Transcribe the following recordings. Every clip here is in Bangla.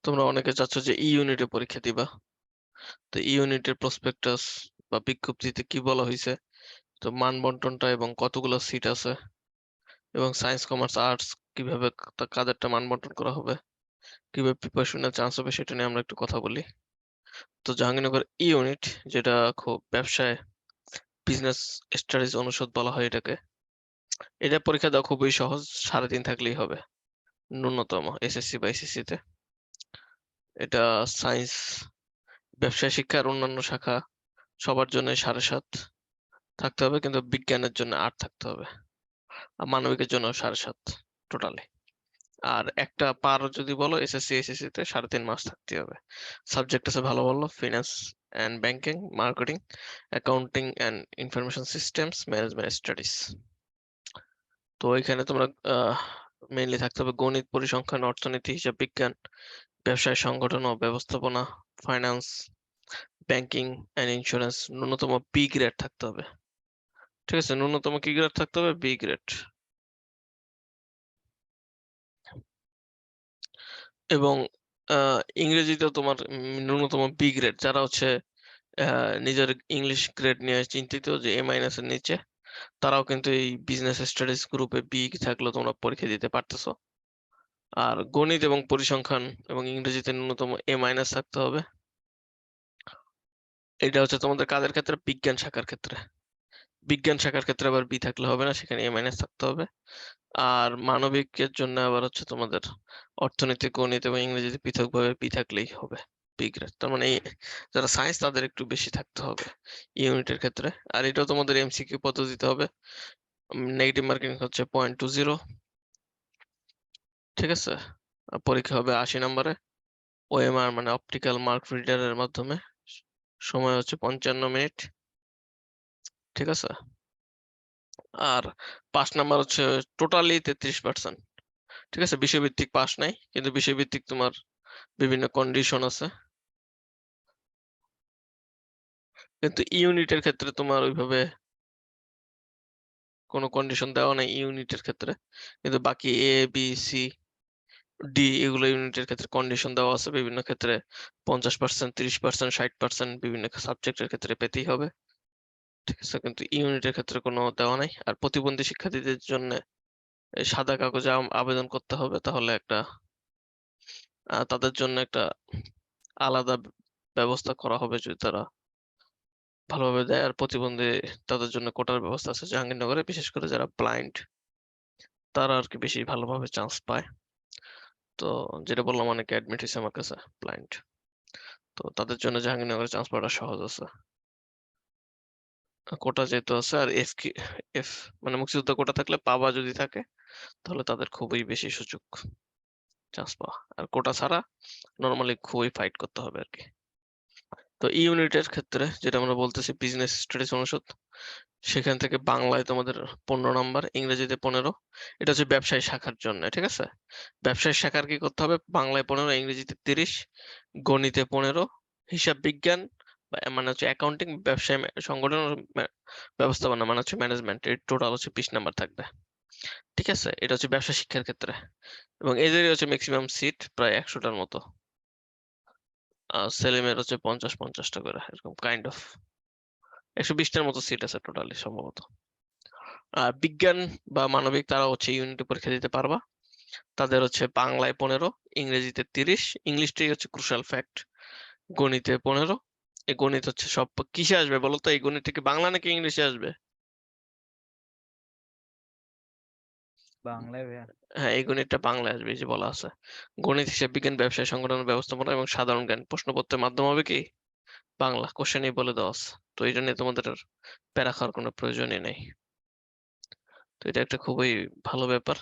তোমরা অনেকে চাচ্ছ যে ই ইউনিটে পরীক্ষা দিবা। তো ই ইউনিটের প্রসপেক্টাস বা বিজ্ঞপ্তিতে কি বলা হয়েছে, তো মান বন্টনটা এবং কতগুলো সিট আছে, এবং সায়েন্স কমার্স আর্টস কিভাবে কাদেরটা মান বন্টন করা হবে, কিভাবে প্রিপারেশনের চান্স হবে, সেটা নিয়ে আমরা একটু কথা বলি। তো জাহাঙ্গীরনগর ই ইউনিট, যেটা খুব ব্যবসায় বিজনেস স্টাডিজ অনুষদ বলা হয় এটাকে, এটা পরীক্ষা দেওয়া খুবই সহজ, 3.5 থাকলেই হবে ন্যূনতম এসএসসি বা এসএসসি তে। এটা সায়েন্স, ব্যবসায় শিক্ষার অন্যান্য শাখা সবার জন্য 7.5 থাকতে হবে, কিন্তু বিজ্ঞানের জন্য 8 থাকতে হবে, আর মানবিকের জন্য 7.5 টোটালি। আর একটা পার যদি বলো এসএসসি এসএসসি তে 3.5 মাস থাকতে হবে। সাবজেক্ট আছে ভালো ভালো: finance and banking, marketing, accounting and information systems, management studies. তো এখানে তোমরা মেইনলি থাকতে হবে গণিত, পরিসংখ্যান, অর্থনীতি, হিসাব বিজ্ঞান, ব্যবসায় সংগঠন ও ব্যবস্থাপনা, ফাইন্যান্স, ব্যাংকিং এন্ড ইন্স্যুরেন্স। ন্যূনতম বি গ্রেড থাকতে হবে। ঠিক আছে, ন্যূনতম কি গ্রেড থাকতে হবে? B grade. এবং ইংরেজিতেও তোমার ন্যূনতম বি গ্রেড। যারা হচ্ছে নিজের ইংলিশ গ্রেড নিয়ে চিন্তিত যে এ মাইনাসের নিচে, তারাও কিন্তু এই বিজনেস স্টাডিজ গ্রুপে বি থাকলেও তোমরা পরীক্ষা দিতে পারতেছো। আর গণিত এবং পরিসংখ্যান এবং ইংরেজিতে ন্যূনতম এ মাইনাস থাকতে হবে। এটা হচ্ছে তোমাদের কাদের ক্ষেত্রে? বিজ্ঞান শাখার ক্ষেত্রে। বিজ্ঞান শাখার ক্ষেত্রে আবার বি থাকলে হবে না, সেখানে এ মাইনাস থাকতে হবে। আর মানবিকের জন্য আবার হচ্ছে তোমাদের অর্থনীতি, গণিত এবং ইংরেজিতে পৃথকভাবে বি থাকলেই হবে, বি গ্রেড। তার মানে যারা সায়েন্স তাদের একটু বেশি থাকতে হবে ইউনিটের ক্ষেত্রে। আর এটাও তোমাদের এমসিকিউ পদ্ধতিতে হবে। নেগেটিভ মার্কিং হচ্ছে 0.20। ঠিক আছে, আর পরীক্ষা হবে 80 নম্বরে, ওএমআর মানে অপটিক্যাল মার্ক রিডারের মাধ্যমে। সময় হচ্ছে 55 মিনিট। ঠিক আছে, আর পাস নাম্বার হচ্ছে টোটালি 33%। ঠিক আছে, বিষয়ভিত্তিক পাস নাই, কিন্তু বিষয়ভিত্তিক তোমার বিভিন্ন কন্ডিশন আছে। কিন্তু ইউনিটের ক্ষেত্রে তোমার ওইভাবে কোনো কন্ডিশন দেওয়া নেই ইউনিটের ক্ষেত্রে, কিন্তু বাকি এ বি সি ডি এগুলো ইউনিটের ক্ষেত্রে কন্ডিশন দেওয়া আছে। বিভিন্ন ক্ষেত্রে 50%, 30%, 60% বিভিন্ন সাবজেক্টের ক্ষেত্রে পেতেই হবে। ঠিক আছে, কিন্তু ইউনিটের ক্ষেত্রে কোনো দেওয়া নাই। আর প্রতিবন্ধী শিক্ষার্থীদের জন্য এই সাদা কাগজে আবেদন করতে হবে, তাহলে একটা তাদের জন্য একটা আলাদা ব্যবস্থা করা হবে যদি তারা ভালোভাবে দেয়। আর প্রতিবন্ধী তাদের জন্য কোটার ব্যবস্থা আছে জাহাঙ্গীরনগরে, বিশেষ করে যারা ব্লাইন্ড তারা আর কি বেশি ভালোভাবে চান্স পায়। তো যেটা বললাম, অনেকে অ্যাডমিট হয়েছে আমার কাছে ব্লাইন্ড, তো তাদের জন্য জাহাঙ্গীরনগরে চান্স পাওয়াটা সহজ আছে। কোটা যেহেতু আছে, আর এফ মানে মুক্তিযোদ্ধা কোটা থাকলে, পাবা যদি থাকে, তাহলে তাদের খুবই বেশি সুযোগ চান্স পাওয়া। আর কোটা ছাড়া নর্মালি খুবই ফাইট করতে হবে আর কি। তো ই ইউনিটের ক্ষেত্রে যেটা আমরা বলতেছি বিজনেস স্টাডিজ অনুষদ, সেখান থেকে বাংলায় তোমাদের 15 নাম্বার, ইংরেজিতে 15। এটা হচ্ছে ব্যবসায় শাখার জন্য। ঠিক আছে, ব্যবসায় শাখার কি করতে হবে? বাংলায় 15, ইংরেজিতে 30, গণিতে 15, হিসাব বিজ্ঞান মানে হচ্ছে অ্যাকাউন্টিং, ব্যবসায় সংগঠন ও ব্যবস্থাপনা মানে হচ্ছে ম্যানেজমেন্ট, এর টোটাল হচ্ছে 20 নাম্বার থাকবে। ঠিক আছে, এটা হচ্ছে ব্যবসা শিক্ষার ক্ষেত্রে। এবং এদেরই হচ্ছে ম্যাক্সিমাম সিট, প্রায় 100টার মতো। ছেলে মেয়ের হচ্ছে 50-50টা করে, এরকম কাইন্ড অফ 120টার মতো সিট আছে টোটালি সম্ভবত। আর বিজ্ঞান বা মানবিক তারা হচ্ছে ইউনিটে পরীক্ষা দিতে পারবা। তাদের হচ্ছে বাংলায় 15, ইংরেজিতে 30, ইংলিশটাই হচ্ছে ক্রুশাল ফ্যাক্ট, গণিতে 15। এই গণিত হচ্ছে সব কিসে আসবে বলো তো? এই গণিত কি বাংলা নাকি ইংলিশে আসবে? বাংলায় ভাইয়া। হ্যাঁ, এই গণিতটা বাংলায় আসবে, এই যে বলা আছে গণিত, হিসাব বিজ্ঞান, ব্যবসায় সংগঠন ব্যবস্থাপনা এবং সাধারণ জ্ঞান। প্রশ্নপত্রের মাধ্যম হবে কি? বাংলা কোশ্চেনই বলে দেওয়া আছে। তো এই জন্য তোমাদের আর প্যারা খাওয়ার কোনো প্রয়োজনই নেই। তো এটা একটা খুবই ভালো ব্যাপার।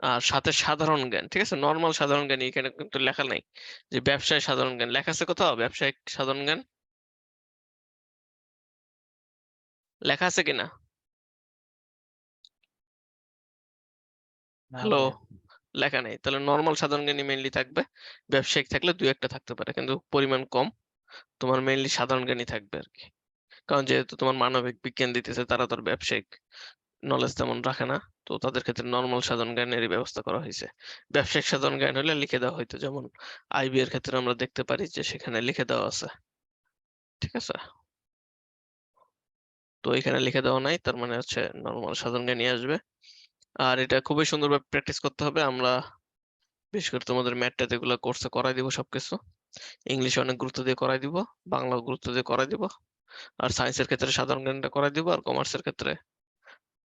আর সাথে সাধারণ জ্ঞান। ঠিক আছে, নর্মাল সাধারণ জ্ঞান এখানে কিন্তু লেখা নাই যে ব্যবসায় সাধারণ জ্ঞান। লেখা আছে কোথাও ব্যবসায়িক সাধারণ জ্ঞান? লেখা আছে কিনা? না হ্যালো, ভাইয়া। লেখা নেই? তাহলে নর্মাল সাধারণ জ্ঞানই মেইনলি থাকবে। ব্যবসায়িক থাকলে দুই একটা থাকতে পারে, কিন্তু পরিমাণ কম। তোমার মেইনলি সাধারণ জ্ঞানই থাকবে আর কি। কারণ যেহেতু তোমার মানবিক বিজ্ঞান দিতেছে, তারা তো আর ব্যবসায়িক নলেজ তেমন রাখে না। তো তাদের ক্ষেত্রে নরমাল সাধারণ জ্ঞানেরই ব্যবস্থা করা হইছে। ব্যবসায়িক সাধারণ জ্ঞান হইলে লিখে দেওয়া হইতো। যেমন আইবি এর ক্ষেত্রে আমরা দেখতে পারি যে সেখানে লিখে দেওয়া আছে। ঠিক আছে? তো এখানে লিখে দেওয়া নাই। তার মানে হচ্ছে নরমাল সাধারণ জ্ঞানই আসবে। আর এটা খুবই সুন্দরভাবে প্র্যাকটিস করতে হবে। আমরা বিশেষ করে তোমাদের ম্যাথ-ট্যাথ এগুলা কোর্সে করাই দিব সবকিছু। ইংলিশে অনেক গুরুত্ব দিয়ে করাই দিব। বাংলাও গুরুত্ব দিয়ে করাই দিব। আর সায়েন্সের ক্ষেত্রে সাধারণ জ্ঞানটা করাই দিব। আর কমার্সের ক্ষেত্রে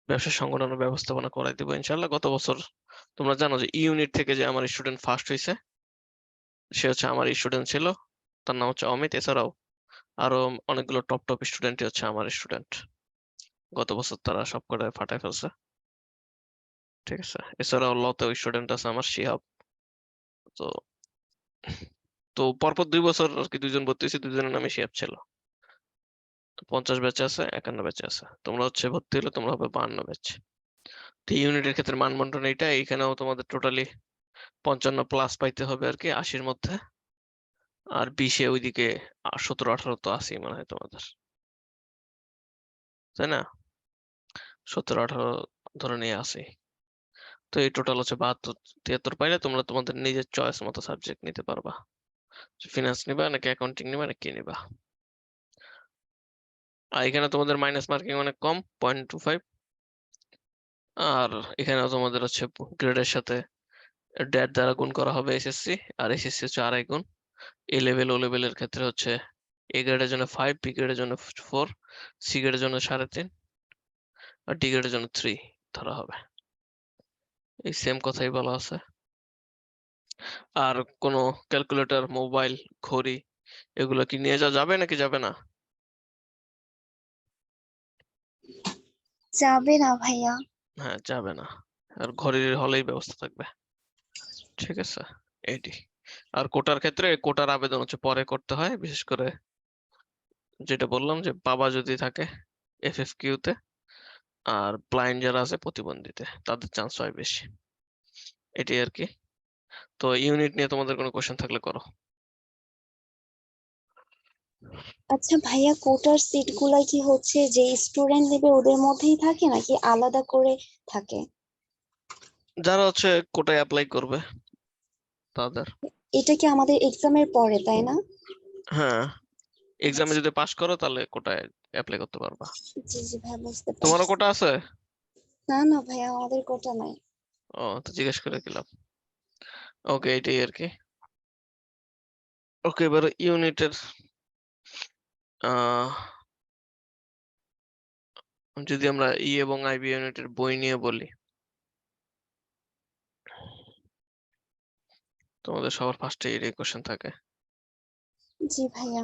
ব্যবসা সংগঠন ও ব্যবস্থাপনা করাই দিব ইনশাআল্লাহ। গত বছর তোমরা জানো যে ই ইউনিট থেকে যে আমার স্টুডেন্ট ফার্স্ট হইছে, সে হচ্ছে আমার স্টুডেন্ট ছিল। তার নাম হচ্ছে অমিত। এছাড়াও আরো অনেকগুলো টপ স্টুডেন্টই হচ্ছে আমার স্টুডেন্ট। গত বছর তারা সবকটায় ফাটায় ফেলছে। ঠিক আছে? এছাড়াও লতেও স্টুডেন্ট আছে আমার শিহাব। তো তো পরপর ২ বছর আরকি ২ জন ভর্তি হইছে, ২ জনের নামে শিহাব ছিল। ৫০ ব্যাচে আছে, ৫১ ব্যাচে আছে। তোমরা হচ্ছে ভর্তি হলে তোমরা হবে ৫২ ব্যাচ। তো এই ইউনিটের ক্ষেত্রে মান বন্টন এইটা। এইখানেও তোমাদের টোটালি ৫৫ প্লাস পাইতে হবে আরকি ৮০ র মধ্যে। আর ২০ এ ওইদিকে ১৭-১৮ তো আছেই মনে হয় তোমাদের। তাই না? ১৭-১৮ ধরে নিয়ে আছেই। তো এই টোটাল হচ্ছে ৭২-৭৩ পাইলে তোমরা তোমাদের নিজের চয়েস মতো সাবজেক্ট নিতে পারবা। ফিনান্স নিবা নাকি অ্যাকাউন্টিং নিবা নাকি কি নিবা। আর এখানে তোমাদের মাইনাস মার্কিং অনেক কম 0.25। আর এখানেও তোমাদের হচ্ছে গ্রেডের সাথে ড্যাট দ্বারা গুণ করা হবে এসএসসি। আর এসএসসি হচ্ছে ২.৫ গুণ। এ লেভেল ও লেভেলের ক্ষেত্রে হচ্ছে এ গ্রেডের জন্য 5, বি গ্রেডের জন্য 4, সি গ্রেডের জন্য 3.5 আর ডি গ্রেডের জন্য 3 ধরা হবে। এই সেম কথাই বলা আছে। আর কোনো ক্যালকুলেটর, মোবাইল, ঘড়ি এগুলো কি নিয়ে যাওয়া যাবে নাকি যাবে না? যাবে না ভাইয়া। হ্যাঁ, যাবে না। আর ঘড়ির হলেই ব্যবস্থা থাকবে। ঠিক আছে? এটি। আর কোটার ক্ষেত্রে কোটার আবেদন হচ্ছে পরে করতে হয়। বিশেষ করে যেটা বললাম যে বাবা যদি থাকে এফএফকিউ তে, আর ব্লাইন্ড যারা আছে প্রতিবন্ধীতে, তাদের চান্স হয় বেশি। এটাই আরকি। তো ইউনিট নিয়ে তোমাদের কোনো কোয়েশ্চেন থাকলে করো। আচ্ছা ভাইয়া, কোটার সিট গুলা কি হচ্ছে যে স্টুডেন্ট নেবে ওদের মধ্যেই থাকে নাকি আলাদা করে থাকে? যারা হচ্ছে কোটায় এপ্লাই করবে তাদের। এটা কি আমাদের এক্সামের পরে, তাই না? হ্যাঁ, এক্সামে যদি পাস করো তাহলে কোটায় এপ্লাই করতে পারবা। জি জি ভাইয়া, বুঝতে তোমারও পারছি। কোটা আছে? না না ভাইয়া, আমাদের কোটা নাই। ও, তো জিজ্ঞেস করে কি লাভ। ওকে, এটাই আরকি। ওকে, এবার ইউনিটের আহ যদি আমরা ই এবং আইবি ইউনিটের বই নিয়ে বলি, তোমাদের সবার ফার্স্টে এটাই কোশ্চেন থাকে। জি ভাইয়া।